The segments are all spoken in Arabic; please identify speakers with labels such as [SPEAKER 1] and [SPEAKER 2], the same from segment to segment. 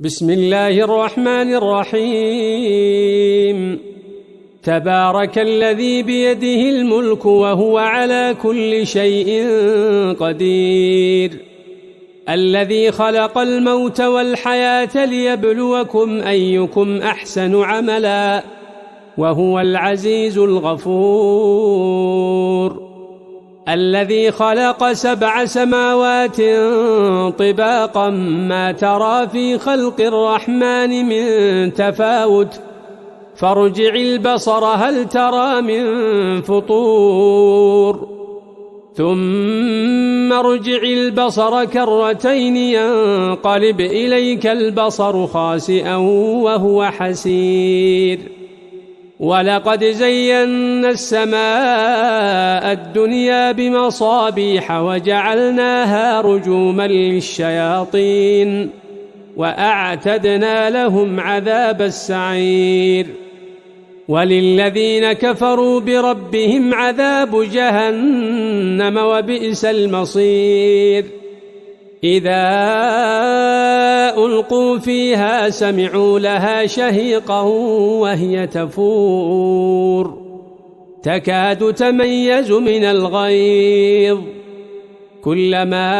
[SPEAKER 1] بسم الله الرحمن الرحيم. تبارك الذي بيده الملك وهو على كل شيء قدير، الذي خلق الموت والحياة ليبلوكم أيكم أحسن عملا، وهو العزيز الغفور. الذي خلق 7 سماوات طباقا ما ترى في خلق الرحمن من تفاوت، فارجع البصر هل ترى من فطور، ثم ارجع البصر كرتين ينقلب إليك البصر خاسئا وهو حسير. ولقد زينا السماء الدنيا بمصابيح وجعلناها رجوما للشياطين وأعتدنا لهم عذاب السعير. وللذين كفروا بربهم عذاب جهنم وبئس المصير. إذا ألقوا فيها سمعوا لها شهيقا وهي تفور، تكاد تميز من الغيظ، كلما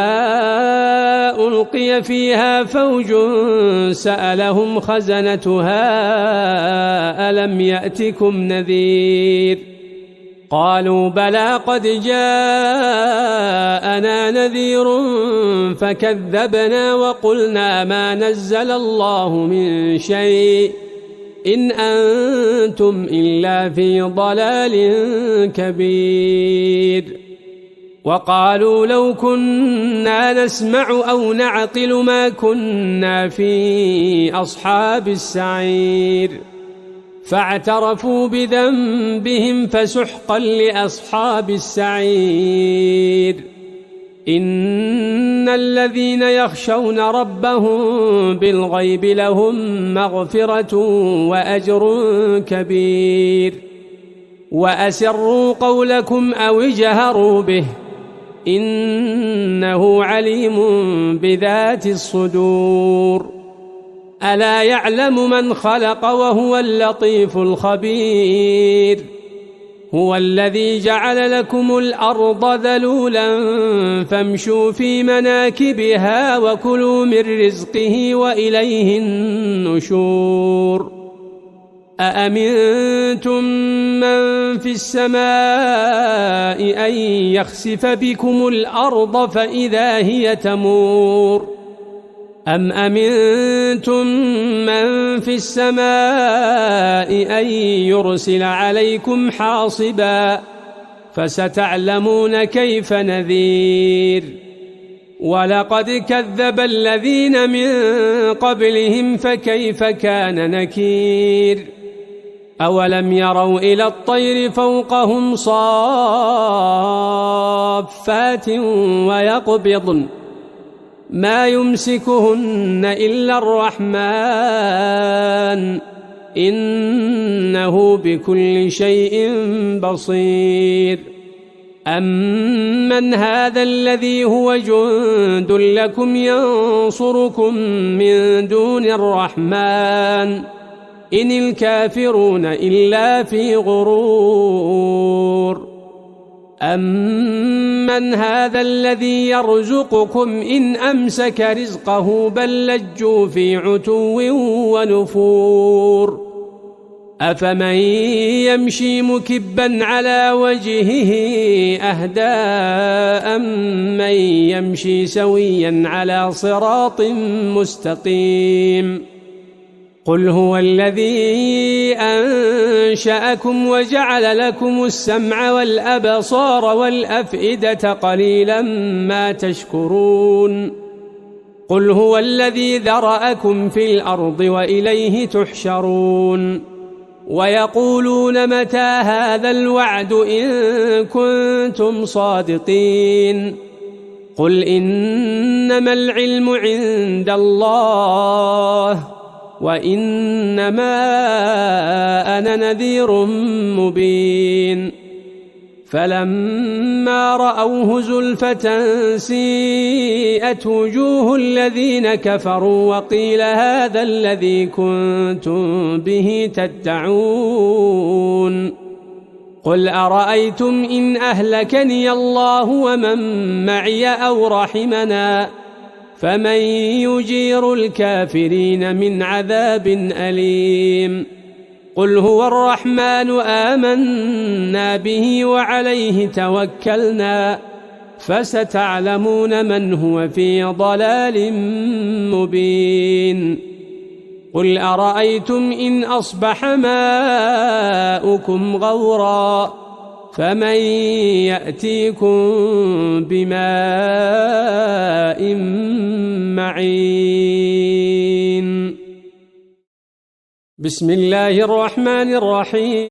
[SPEAKER 1] ألقي فيها فوج سألهم خزنتها ألم يأتكم نذير؟ قالوا بلى قد جاءنا نذير فكذبنا وقلنا ما نزل الله من شيء إن أنتم إلا في ضلال كبير. وقالوا لو كنا نسمع أو نعقل ما كنا في أصحاب السعير، فاعترفوا بذنبهم فسحقا لأصحاب السعير. إن الذين يخشون ربهم بالغيب لهم مغفرة وأجر كبير. وأسروا قولكم أو اجهروا به إنه عليم بذات الصدور. ألا يعلم من خلق وهو اللطيف الخبير. هو الذي جعل لكم الأرض ذلولا فامشوا في مناكبها وكلوا من رزقه وإليه النشور. أأمنتم من في السماء أن يخسف بكم الأرض فإذا هي تمور، أم أمنتم من في السماء أن يرسل عليكم حاصبا، فستعلمون كيف نذير. ولقد كذب الذين من قبلهم فكيف كان نكير. أولم يروا إلى الطير فوقهم صافات ويقبضن ما يمسكهن إلا الرحمن إنه بكل شيء بصير. أمن هذا الذي هو جند لكم ينصركم من دون الرحمن إن الكافرون إلا في غرور. أمن هذا الذي يرزقكم إن أمسك رزقه بل لجوا في عتو ونفور. أفمن يمشي مكبا على وجهه أهدى أمن يمشي سويا على صراط مستقيم. قل هو الذي أنشأكم وجعل لكم السمع والأبصار والأفئدة قليلا ما تشكرون. قل هو الذي ذرأكم في الأرض وإليه تحشرون. ويقولون متى هذا الوعد إن كنتم صادقين. قل إنما العلم عند الله وإنما أنا نذير مبين. فلما رأوه زلفة سيئت وجوه الذين كفروا وقيل هذا الذي كنتم به تدعون قل أرأيتم إن أهلكني الله ومن معي أو رحمنا فمن يجير الكافرين من عذاب أليم قل هو الرحمن آمنا به وعليه توكلنا فستعلمون من هو في ضلال مبين قل أرأيتم إن أصبح ماؤكم غورا فمن يأتيكم بماء معين بسم الله الرحمن الرحيم